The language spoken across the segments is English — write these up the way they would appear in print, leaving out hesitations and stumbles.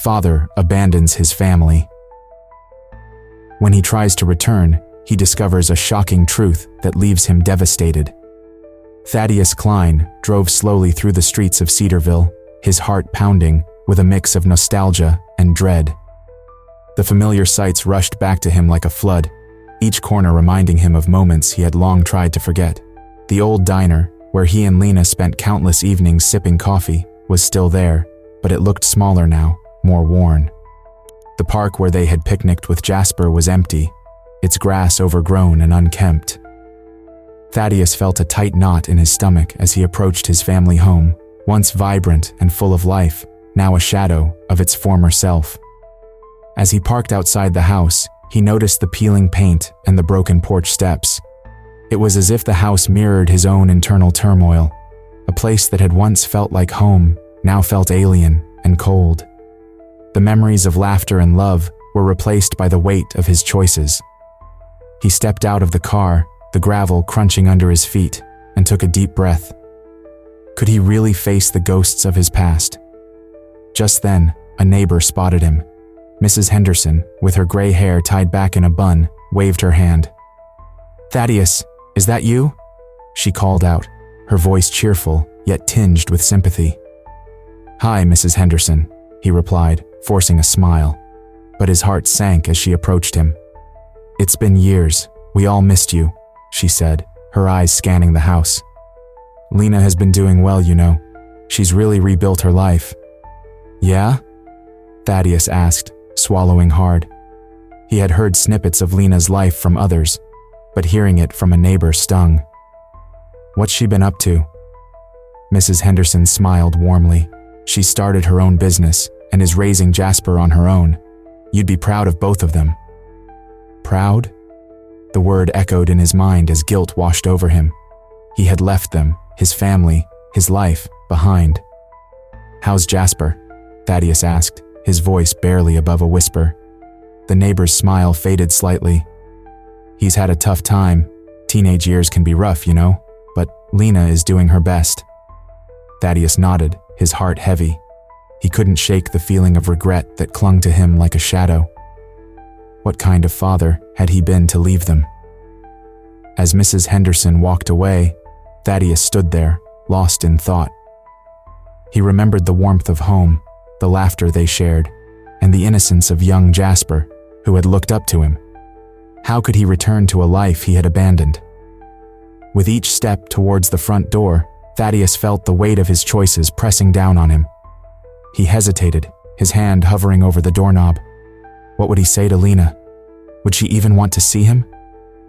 father abandons his family. When he tries to return, he discovers a shocking truth that leaves him devastated. Thaddeus Klein drove slowly through the streets of Cedarville, his heart pounding with a mix of nostalgia and dread. The familiar sights rushed back to him like a flood, each corner reminding him of moments he had long tried to forget. The old diner, where he and Lena spent countless evenings sipping coffee, was still there, but it looked smaller now, more worn. The park where they had picnicked with Jasper was empty, its grass overgrown and unkempt. Thaddeus felt a tight knot in his stomach as he approached his family home, once vibrant and full of life, now a shadow of its former self. As he parked outside the house, he noticed the peeling paint and the broken porch steps. It was as if the house mirrored his own internal turmoil. A place that had once felt like home now felt alien and cold. The memories of laughter and love were replaced by the weight of his choices. He stepped out of the car, the gravel crunching under his feet, and took a deep breath. Could he really face the ghosts of his past? Just then, a neighbor spotted him. Mrs. Henderson, with her gray hair tied back in a bun, waved her hand. "Thaddeus, is that you?" she called out, her voice cheerful, yet tinged with sympathy. "Hi, Mrs. Henderson," he replied, forcing a smile, but his heart sank as she approached him. "It's been years. We all missed you," she said, her eyes scanning the house. "Lena has been doing well, you know. She's really rebuilt her life." "Yeah?" Thaddeus asked, swallowing hard. He had heard snippets of Lena's life from others, but hearing it from a neighbor stung. "What's she been up to?" Mrs. Henderson smiled warmly. "She started her own business and is raising Jasper on her own. You'd be proud of both of them." Proud? The word echoed in his mind as guilt washed over him. He had left them, his family, his life, behind. "How's Jasper?" Thaddeus asked, his voice barely above a whisper. The neighbor's smile faded slightly. "He's had a tough time. Teenage years can be rough, you know, but Lena is doing her best." Thaddeus nodded, his heart heavy. He couldn't shake the feeling of regret that clung to him like a shadow. What kind of father had he been to leave them? As Mrs. Henderson walked away, Thaddeus stood there, lost in thought. He remembered the warmth of home, the laughter they shared, and the innocence of young Jasper, who had looked up to him. How could he return to a life he had abandoned? With each step towards the front door, Thaddeus felt the weight of his choices pressing down on him. He hesitated, his hand hovering over the doorknob. What would he say to Lena? Would she even want to see him?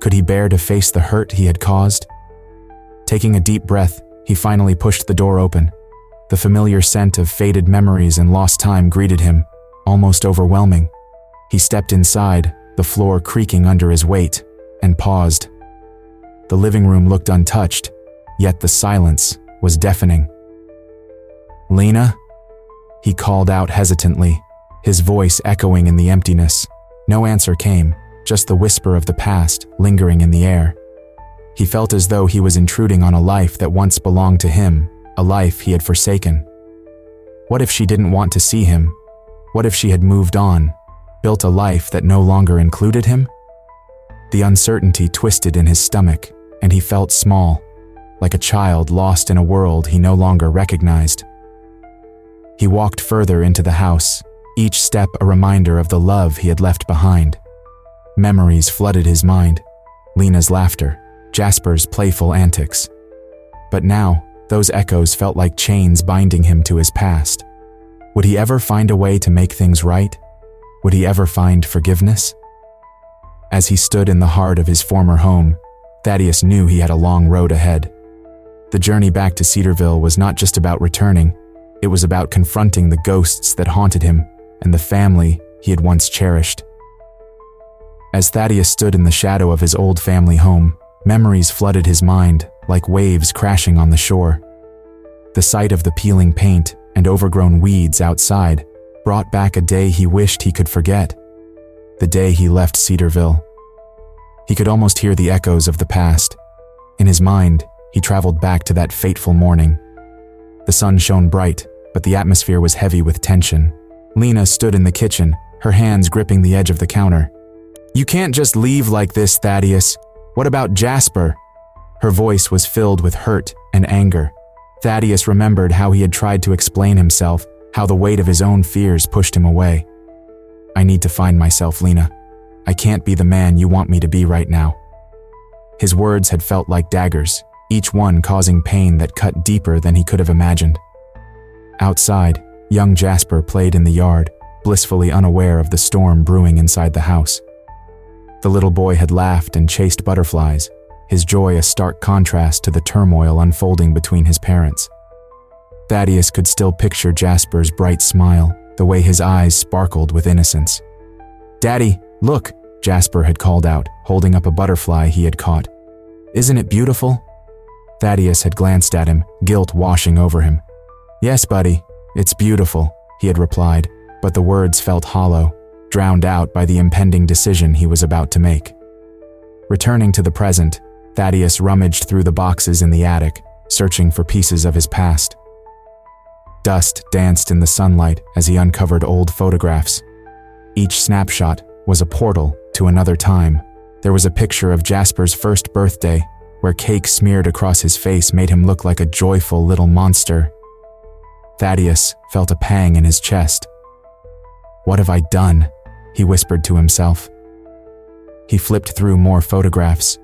Could he bear to face the hurt he had caused? Taking a deep breath, he finally pushed the door open. The familiar scent of faded memories and lost time greeted him, almost overwhelming. He stepped inside, the floor creaking under his weight, and paused. The living room looked untouched, yet the silence was deafening. "Lena?" he called out hesitantly, his voice echoing in the emptiness. No answer came, just the whisper of the past lingering in the air. He felt as though he was intruding on a life that once belonged to him, a life he had forsaken. What if she didn't want to see him? What if she had moved on, built a life that no longer included him? The uncertainty twisted in his stomach, and he felt small, like a child lost in a world he no longer recognized. He walked further into the house, each step a reminder of the love he had left behind. Memories flooded his mind, Lena's laughter, Jasper's playful antics. But now, those echoes felt like chains binding him to his past. Would he ever find a way to make things right? Would he ever find forgiveness? As he stood in the heart of his former home, Thaddeus knew he had a long road ahead. The journey back to Cedarville was not just about returning, it was about confronting the ghosts that haunted him and the family he had once cherished. As Thaddeus stood in the shadow of his old family home, memories flooded his mind like waves crashing on the shore. The sight of the peeling paint and overgrown weeds outside brought back a day he wished he could forget. The day he left Cedarville. He could almost hear the echoes of the past. In his mind, he traveled back to that fateful morning. The sun shone bright, but the atmosphere was heavy with tension. Lena stood in the kitchen, her hands gripping the edge of the counter. "You can't just leave like this, Thaddeus. What about Jasper?" Her voice was filled with hurt and anger. Thaddeus remembered how he had tried to explain himself, how the weight of his own fears pushed him away. "I need to find myself, Lena. I can't be the man you want me to be right now." His words had felt like daggers, each one causing pain that cut deeper than he could have imagined. Outside, young Jasper played in the yard, blissfully unaware of the storm brewing inside the house. The little boy had laughed and chased butterflies, his joy a stark contrast to the turmoil unfolding between his parents. Thaddeus could still picture Jasper's bright smile, the way his eyes sparkled with innocence. "Daddy, look," Jasper had called out, holding up a butterfly he had caught. "Isn't it beautiful?" Thaddeus had glanced at him, guilt washing over him. "Yes, buddy, it's beautiful," he had replied, but the words felt hollow, drowned out by the impending decision he was about to make. Returning to the present, Thaddeus rummaged through the boxes in the attic, searching for pieces of his past. Dust danced in the sunlight as he uncovered old photographs. Each snapshot was a portal to another time. There was a picture of Jasper's first birthday, where cake smeared across his face made him look like a joyful little monster. Thaddeus felt a pang in his chest. "What have I done?" he whispered to himself. He flipped through more photographs.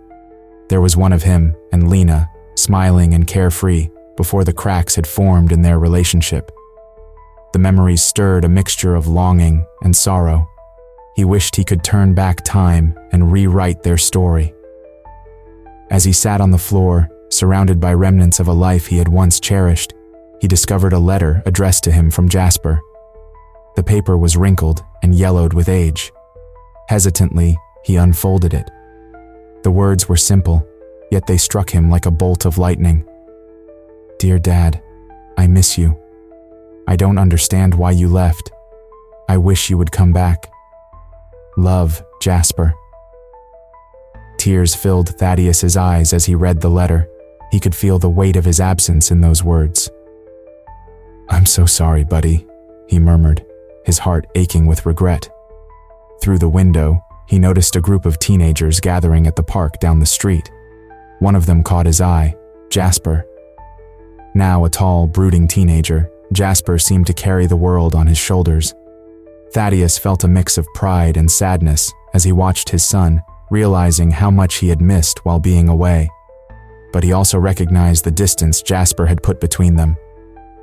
There was one of him and Lena, smiling and carefree, before the cracks had formed in their relationship. The memories stirred a mixture of longing and sorrow. He wished he could turn back time and rewrite their story. As he sat on the floor, surrounded by remnants of a life he had once cherished, he discovered a letter addressed to him from Jasper. The paper was wrinkled and yellowed with age. Hesitantly, he unfolded it. The words were simple, yet they struck him like a bolt of lightning. "Dear Dad, I miss you. I don't understand why you left. I wish you would come back. Love, Jasper." Tears filled Thaddeus's eyes as he read the letter. He could feel the weight of his absence in those words. "I'm so sorry, buddy," he murmured, his heart aching with regret. Through the window, he noticed a group of teenagers gathering at the park down the street. One of them caught his eye, Jasper. Now a tall, brooding teenager, Jasper seemed to carry the world on his shoulders. Thaddeus felt a mix of pride and sadness as he watched his son, realizing how much he had missed while being away. But he also recognized the distance Jasper had put between them.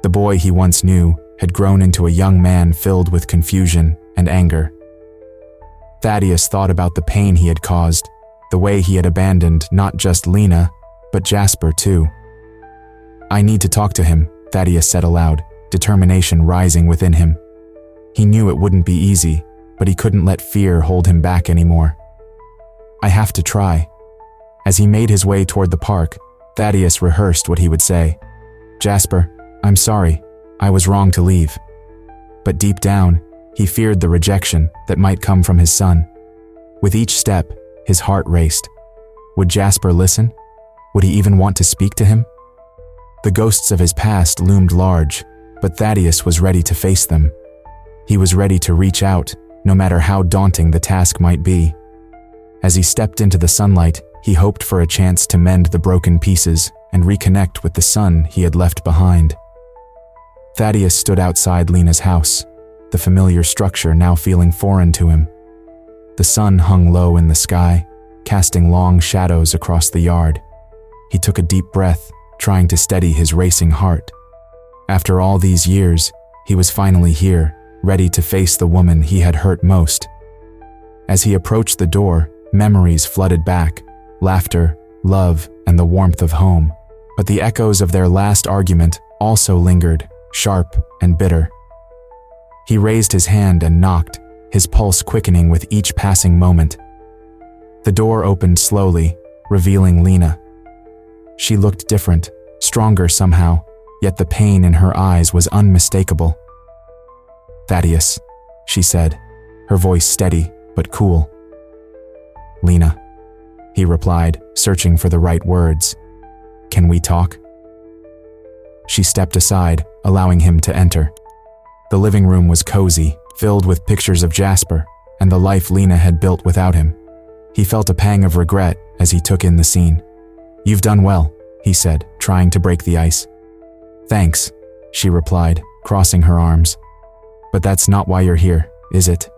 The boy he once knew had grown into a young man filled with confusion and anger. Thaddeus thought about the pain he had caused, the way he had abandoned not just Lena, but Jasper too. "I need to talk to him," Thaddeus said aloud, determination rising within him. He knew it wouldn't be easy, but he couldn't let fear hold him back anymore. "I have to try." As he made his way toward the park, Thaddeus rehearsed what he would say. "Jasper, I'm sorry. I was wrong to leave." But deep down, he feared the rejection that might come from his son. With each step, his heart raced. Would Jasper listen? Would he even want to speak to him? The ghosts of his past loomed large, but Thaddeus was ready to face them. He was ready to reach out, no matter how daunting the task might be. As he stepped into the sunlight, he hoped for a chance to mend the broken pieces and reconnect with the son he had left behind. Thaddeus stood outside Lena's house, the familiar structure now feeling foreign to him. The sun hung low in the sky, casting long shadows across the yard. He took a deep breath, trying to steady his racing heart. After all these years, he was finally here, ready to face the woman he had hurt most. As he approached the door, memories flooded back, laughter, love, and the warmth of home. But the echoes of their last argument also lingered, sharp and bitter. He raised his hand and knocked, his pulse quickening with each passing moment. The door opened slowly, revealing Lena. She looked different, stronger somehow, yet the pain in her eyes was unmistakable. "Thaddeus," she said, her voice steady but cool. "Lena," he replied, searching for the right words. "Can we talk?" She stepped aside, allowing him to enter. The living room was cozy, filled with pictures of Jasper and the life Lena had built without him. He felt a pang of regret as he took in the scene. "You've done well," he said, trying to break the ice. "Thanks," she replied, crossing her arms. "But that's not why you're here, is it?"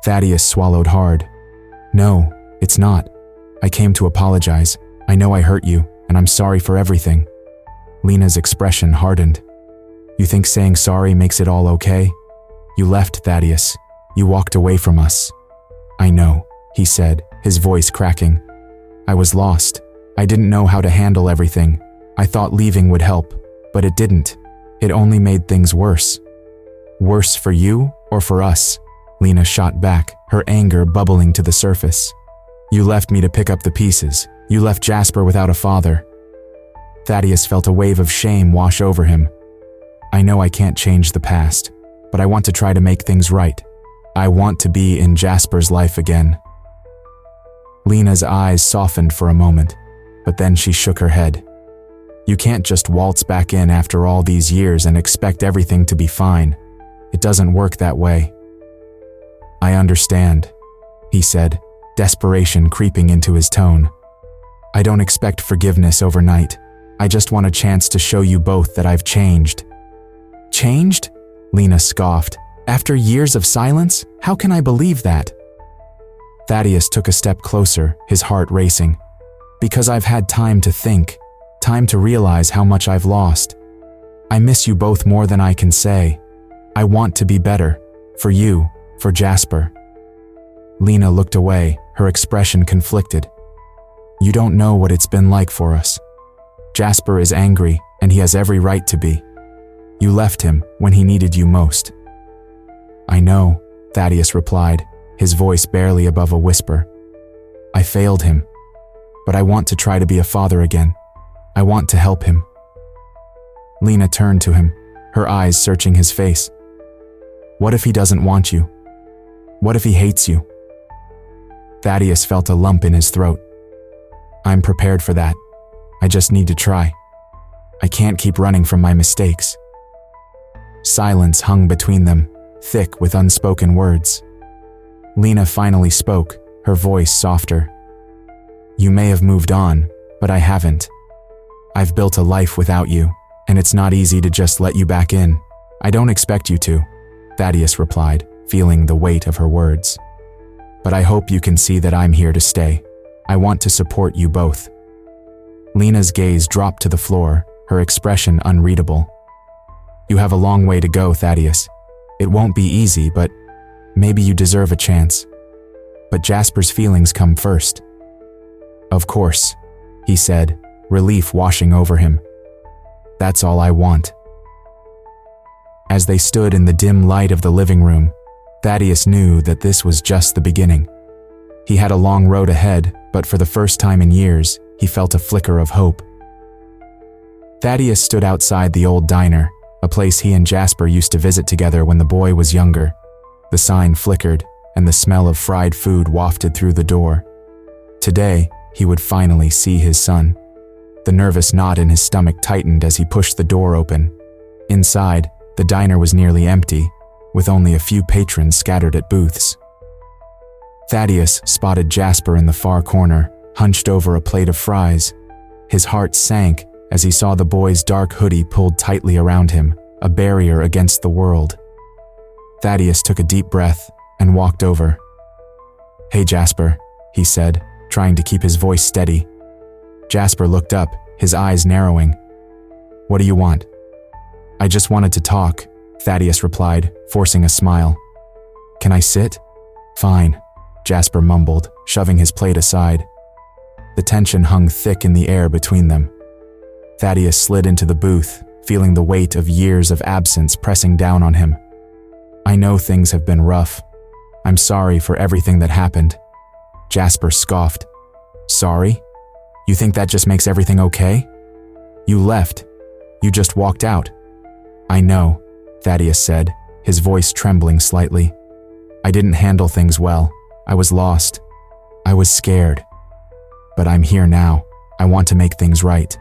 Thaddeus swallowed hard. "No, it's not. I came to apologize. I know I hurt you, and I'm sorry for everything." Lena's expression hardened. "You think saying sorry makes it all okay? You left, Thaddeus. You walked away from us." "I know," he said, his voice cracking. "I was lost. I didn't know how to handle everything. I thought leaving would help, but it didn't. It only made things worse." "Worse for you or for us?" Lena shot back, her anger bubbling to the surface. "You left me to pick up the pieces. You left Jasper without a father." Thaddeus felt a wave of shame wash over him. "I know I can't change the past, but I want to try to make things right. I want to be in Jasper's life again." Lena's eyes softened for a moment, but then she shook her head. "You can't just waltz back in after all these years and expect everything to be fine. It doesn't work that way." "I understand," he said, desperation creeping into his tone. "I don't expect forgiveness overnight. I just want a chance to show you both that I've changed." "Changed?" Lena scoffed. "After years of silence? How can I believe that?" Thaddeus took a step closer, his heart racing. "Because I've had time to think, time to realize how much I've lost. I miss you both more than I can say. I want to be better. For you, for Jasper." Lena looked away, her expression conflicted. "You don't know what it's been like for us. Jasper is angry, and he has every right to be. You left him when he needed you most." "I know," Thaddeus replied, his voice barely above a whisper. "I failed him, but I want to try to be a father again. I want to help him." Lena turned to him, her eyes searching his face. "What if he doesn't want you? What if he hates you?" Thaddeus felt a lump in his throat. "I'm prepared for that. I just need to try. I can't keep running from my mistakes." Silence hung between them, thick with unspoken words. Lena finally spoke, her voice softer. "You may have moved on, but I haven't. I've built a life without you, and it's not easy to just let you back in. I don't expect you to," Thaddeus replied, feeling the weight of her words. "But I hope you can see that I'm here to stay. I want to support you both." Lena's gaze dropped to the floor, her expression unreadable. "You have a long way to go, Thaddeus. It won't be easy, but maybe you deserve a chance. But Jasper's feelings come first." "Of course," he said, relief washing over him. "That's all I want." As they stood in the dim light of the living room, Thaddeus knew that this was just the beginning. He had a long road ahead, but for the first time in years, he felt a flicker of hope. Thaddeus stood outside the old diner, a place he and Jasper used to visit together when the boy was younger. The sign flickered, and the smell of fried food wafted through the door. Today, he would finally see his son. The nervous knot in his stomach tightened as he pushed the door open. Inside, the diner was nearly empty, with only a few patrons scattered at booths. Thaddeus spotted Jasper in the far corner, hunched over a plate of fries. His heart sank as he saw the boy's dark hoodie pulled tightly around him, a barrier against the world. Thaddeus took a deep breath and walked over. "Hey, Jasper," he said, trying to keep his voice steady. Jasper looked up, his eyes narrowing. "What do you want?" "I just wanted to talk," Thaddeus replied, forcing a smile. "Can I sit?" "Fine," Jasper mumbled, shoving his plate aside. The tension hung thick in the air between them. Thaddeus slid into the booth, feeling the weight of years of absence pressing down on him. "I know things have been rough. I'm sorry for everything that happened." Jasper scoffed. "Sorry? You think that just makes everything okay? You left. You just walked out." "I know," Thaddeus said, his voice trembling slightly. "I didn't handle things well. I was lost. I was scared. But I'm here now. I want to make things right."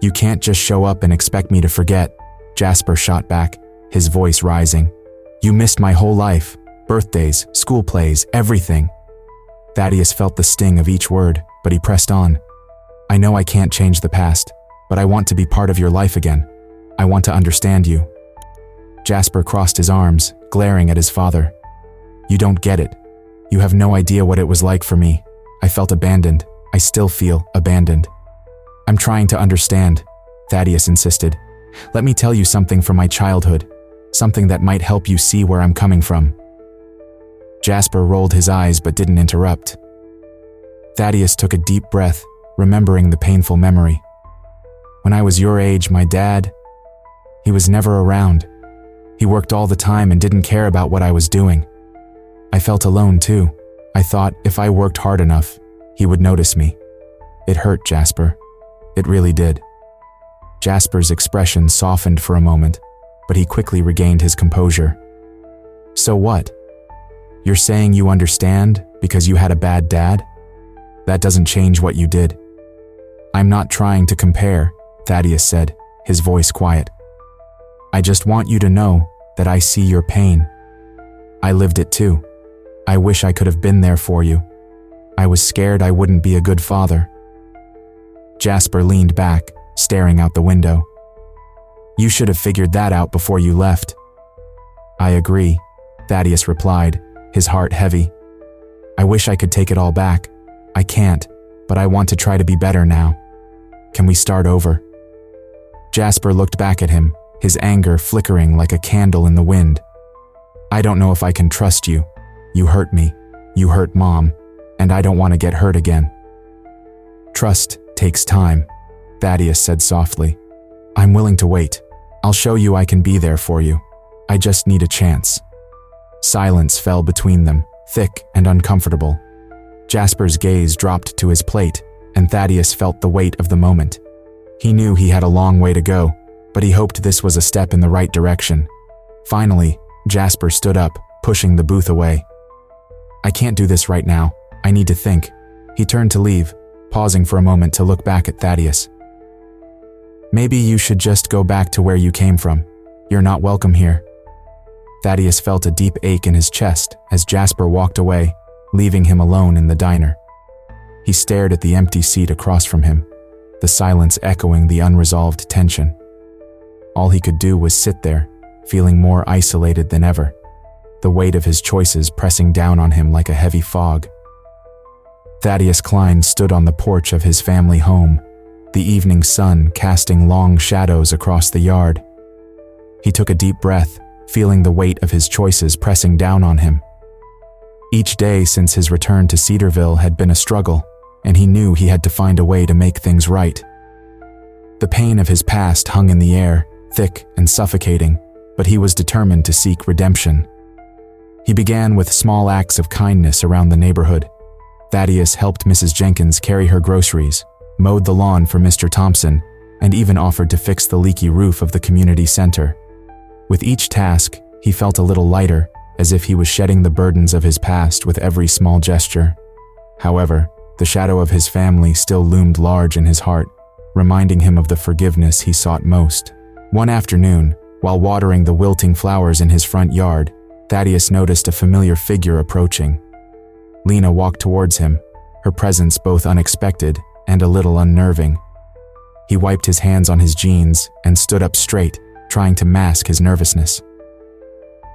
"You can't just show up and expect me to forget," Jasper shot back, his voice rising. "You missed my whole life. Birthdays, school plays, everything." Thaddeus felt the sting of each word, but he pressed on. "I know I can't change the past, but I want to be part of your life again. I want to understand you." Jasper crossed his arms, glaring at his father. "You don't get it. You have no idea what it was like for me. I felt abandoned. I still feel abandoned." "I'm trying to understand," Thaddeus insisted. "Let me tell you something from my childhood, something that might help you see where I'm coming from." Jasper rolled his eyes but didn't interrupt. Thaddeus took a deep breath, remembering the painful memory. "When I was your age, my dad, he was never around. He worked all the time and didn't care about what I was doing. I felt alone too. I thought if I worked hard enough, he would notice me." It hurt Jasper. It really did. Jasper's expression softened for a moment, but he quickly regained his composure. "So what? You're saying you understand because you had a bad dad? That doesn't change what you did." "I'm not trying to compare," Thaddeus said, his voice quiet. "I just want you to know that I see your pain. I lived it too. I wish I could have been there for you. I was scared I wouldn't be a good father." Jasper leaned back, staring out the window. "You should have figured that out before you left." "I agree," Thaddeus replied, his heart heavy. "I wish I could take it all back. I can't, but I want to try to be better now. Can we start over?" Jasper looked back at him, his anger flickering like a candle in the wind. "I don't know if I can trust you. You hurt me. You hurt Mom, and I don't want to get hurt again." "Trust takes time," Thaddeus said softly. "I'm willing to wait. I'll show you I can be there for you. I just need a chance." Silence fell between them, thick and uncomfortable. Jasper's gaze dropped to his plate, and Thaddeus felt the weight of the moment. He knew he had a long way to go, but he hoped this was a step in the right direction. Finally, Jasper stood up, pushing the booth away. "I can't do this right now. I need to think." He turned to leave, pausing for a moment to look back at Thaddeus. "Maybe you should just go back to where you came from. You're not welcome here." Thaddeus felt a deep ache in his chest as Jasper walked away, leaving him alone in the diner. He stared at the empty seat across from him, the silence echoing the unresolved tension. All he could do was sit there, feeling more isolated than ever, the weight of his choices pressing down on him like a heavy fog. Thaddeus Klein stood on the porch of his family home, the evening sun casting long shadows across the yard. He took a deep breath, feeling the weight of his choices pressing down on him. Each day since his return to Cedarville had been a struggle, and he knew he had to find a way to make things right. The pain of his past hung in the air, thick and suffocating, but he was determined to seek redemption. He began with small acts of kindness around the neighborhood. Thaddeus helped Mrs. Jenkins carry her groceries, mowed the lawn for Mr. Thompson, and even offered to fix the leaky roof of the community center. With each task, he felt a little lighter, as if he was shedding the burdens of his past with every small gesture. However, the shadow of his family still loomed large in his heart, reminding him of the forgiveness he sought most. One afternoon, while watering the wilting flowers in his front yard, Thaddeus noticed a familiar figure approaching. Lena walked towards him, her presence both unexpected and a little unnerving. He wiped his hands on his jeans and stood up straight, trying to mask his nervousness.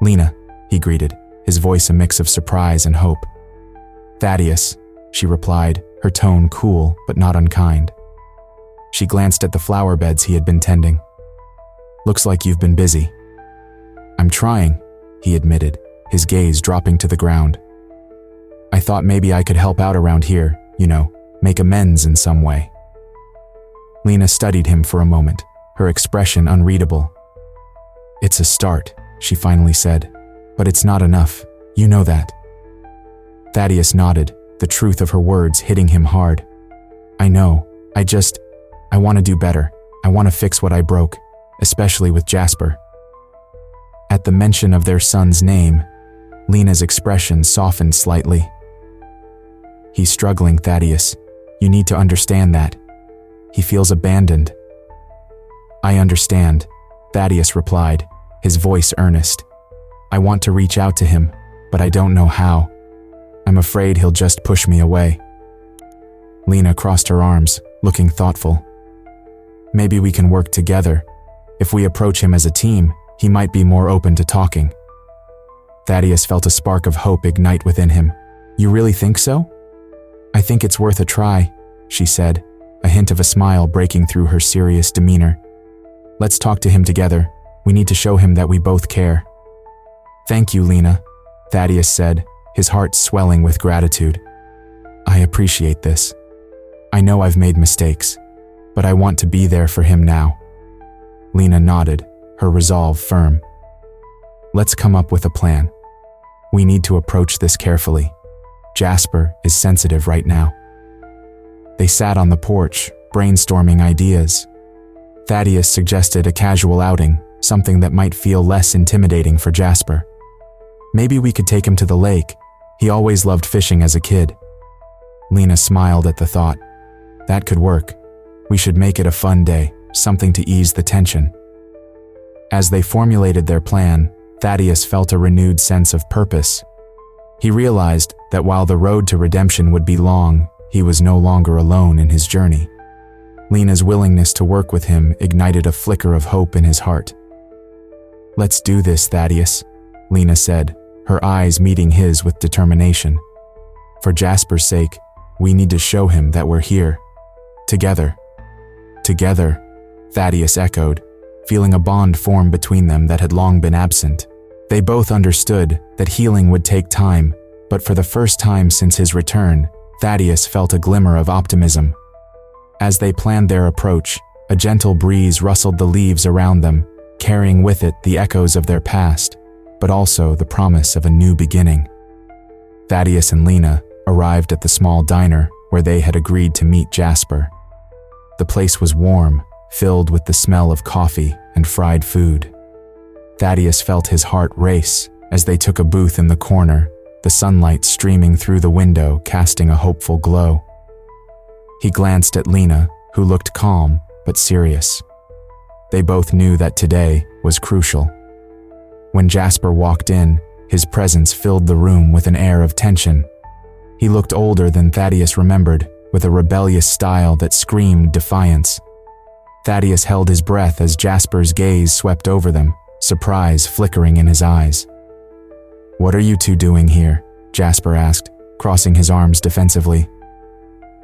"Lena," he greeted, his voice a mix of surprise and hope. "Thaddeus," she replied, her tone cool but not unkind. She glanced at the flower beds he had been tending. "Looks like you've been busy." "I'm trying," he admitted, his gaze dropping to the ground. "I thought maybe I could help out around here, make amends in some way." Lena studied him for a moment, her expression unreadable. "It's a start," she finally said, "but it's not enough. You know that." Thaddeus nodded, the truth of her words hitting him hard. "I know. I want to do better. I want to fix what I broke, especially with Jasper." At the mention of their son's name, Lena's expression softened slightly. "He's struggling, Thaddeus. You need to understand that. He feels abandoned." "I understand," Thaddeus replied, his voice earnest. "I want to reach out to him, but I don't know how. I'm afraid he'll just push me away." Lena crossed her arms, looking thoughtful. "Maybe we can work together. If we approach him as a team, he might be more open to talking." Thaddeus felt a spark of hope ignite within him. "You really think so?" "I think it's worth a try," she said, a hint of a smile breaking through her serious demeanor. "Let's talk to him together. We need to show him that we both care." "Thank you, Lena," Thaddeus said, his heart swelling with gratitude. "I appreciate this. I know I've made mistakes, but I want to be there for him now." Lena nodded, her resolve firm. "Let's come up with a plan. We need to approach this carefully. Jasper is sensitive right now." They sat on the porch, brainstorming ideas. Thaddeus suggested a casual outing, something that might feel less intimidating for Jasper. "Maybe we could take him to the lake. He always loved fishing as a kid." Lena smiled at the thought. "That could work. We should make it a fun day, something to ease the tension." As they formulated their plan, Thaddeus felt a renewed sense of purpose. He realized that while the road to redemption would be long, he was no longer alone in his journey. Lena's willingness to work with him ignited a flicker of hope in his heart. "Let's do this, Thaddeus," Lena said, her eyes meeting his with determination. "For Jasper's sake, we need to show him that we're here. Together." "Together," Thaddeus echoed, feeling a bond form between them that had long been absent. They both understood that healing would take time, but for the first time since his return, Thaddeus felt a glimmer of optimism. As they planned their approach, a gentle breeze rustled the leaves around them, carrying with it the echoes of their past, but also the promise of a new beginning. Thaddeus and Lena arrived at the small diner where they had agreed to meet Jasper. The place was warm, filled with the smell of coffee and fried food. Thaddeus felt his heart race as they took a booth in the corner, the sunlight streaming through the window casting a hopeful glow. He glanced at Lena, who looked calm but serious. They both knew that today was crucial. When Jasper walked in, his presence filled the room with an air of tension. He looked older than Thaddeus remembered, with a rebellious style that screamed defiance. Thaddeus held his breath as Jasper's gaze swept over them, surprise flickering in his eyes. "What are you two doing here?" Jasper asked, crossing his arms defensively.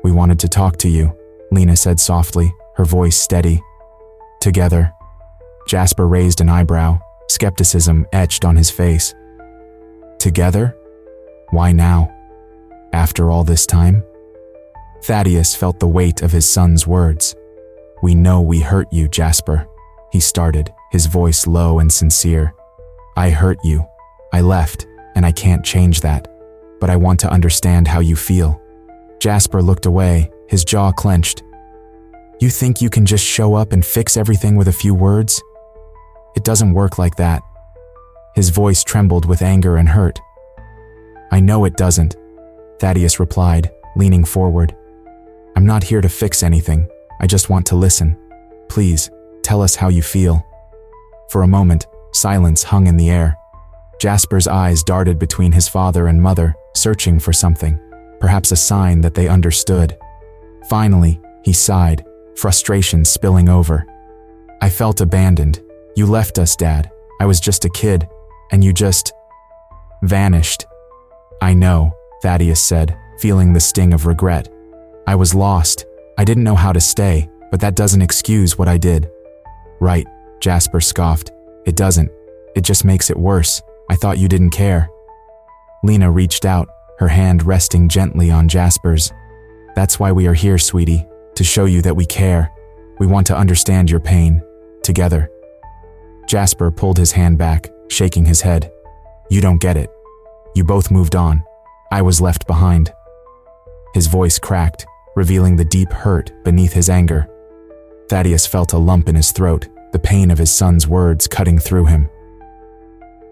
"We wanted to talk to you," Lena said softly, her voice steady. "Together." Jasper raised an eyebrow, skepticism etched on his face. "Together? Why now? After all this time?" Thaddeus felt the weight of his son's words. "We know we hurt you, Jasper," he started, his voice low and sincere. "I hurt you. I left, and I can't change that. But I want to understand how you feel." Jasper looked away, his jaw clenched. "You think you can just show up and fix everything with a few words? It doesn't work like that." His voice trembled with anger and hurt. "I know it doesn't," Thaddeus replied, leaning forward. "I'm not here to fix anything. I just want to listen. Please, tell us how you feel." For a moment, silence hung in the air. Jasper's eyes darted between his father and mother, searching for something, perhaps a sign that they understood. Finally, he sighed, frustration spilling over. "I felt abandoned. You left us, Dad. I was just a kid, and you just vanished." "I know," Thaddeus said, feeling the sting of regret. "I was lost. I didn't know how to stay, but that doesn't excuse what I did." "Right," Jasper scoffed. "It doesn't. It just makes it worse. I thought you didn't care." Lena reached out, her hand resting gently on Jasper's. "That's why we are here, sweetie, to show you that we care. We want to understand your pain, together." Jasper pulled his hand back, shaking his head. "You don't get it. You both moved on. I was left behind." His voice cracked, revealing the deep hurt beneath his anger. Thaddeus felt a lump in his throat, the pain of his son's words cutting through him.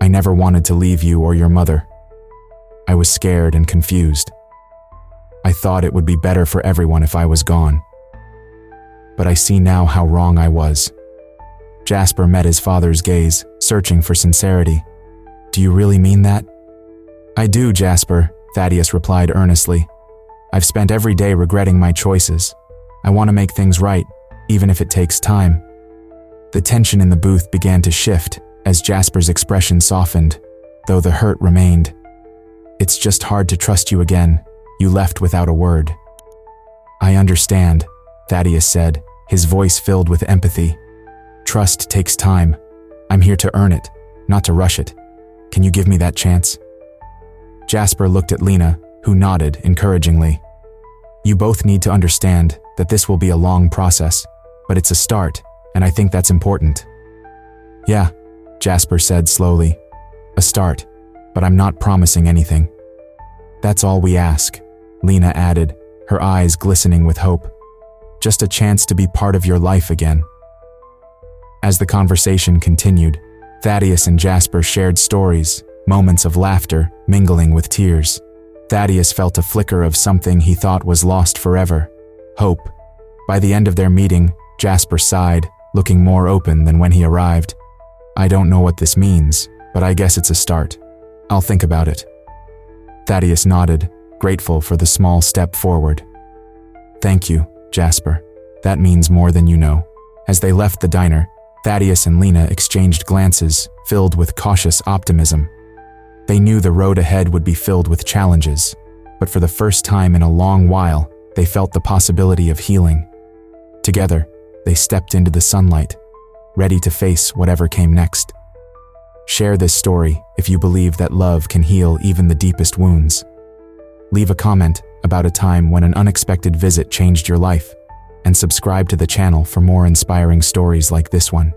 "I never wanted to leave you or your mother. I was scared and confused. I thought it would be better for everyone if I was gone. But I see now how wrong I was. Jasper met his father's gaze, searching for sincerity. Do you really mean that? I do, Jasper, Thaddeus replied earnestly. I've spent every day regretting my choices. I want to make things right, even if it takes time. The tension in the booth began to shift as Jasper's expression softened, though the hurt remained. It's just hard to trust you again. You left without a word. I understand, Thaddeus said, his voice filled with empathy. Trust takes time. I'm here to earn it, not to rush it. Can you give me that chance? Jasper looked at Lena, who nodded encouragingly. You both need to understand that this will be a long process, but it's a start, and I think that's important. Yeah, Jasper said slowly. A start, but I'm not promising anything. That's all we ask, Lena added, her eyes glistening with hope. Just a chance to be part of your life again. As the conversation continued, Thaddeus and Jasper shared stories, moments of laughter mingling with tears. Thaddeus felt a flicker of something he thought was lost forever, hope. By the end of their meeting, Jasper sighed, looking more open than when he arrived. I don't know what this means, but I guess it's a start. I'll think about it. Thaddeus nodded, grateful for the small step forward. Thank you, Jasper. That means more than you know. As they left the diner, Thaddeus and Lena exchanged glances, filled with cautious optimism. They knew the road ahead would be filled with challenges, but for the first time in a long while, they felt the possibility of healing. Together, they stepped into the sunlight, ready to face whatever came next. Share this story if you believe that love can heal even the deepest wounds. Leave a comment about a time when an unexpected visit changed your life, and subscribe to the channel for more inspiring stories like this one.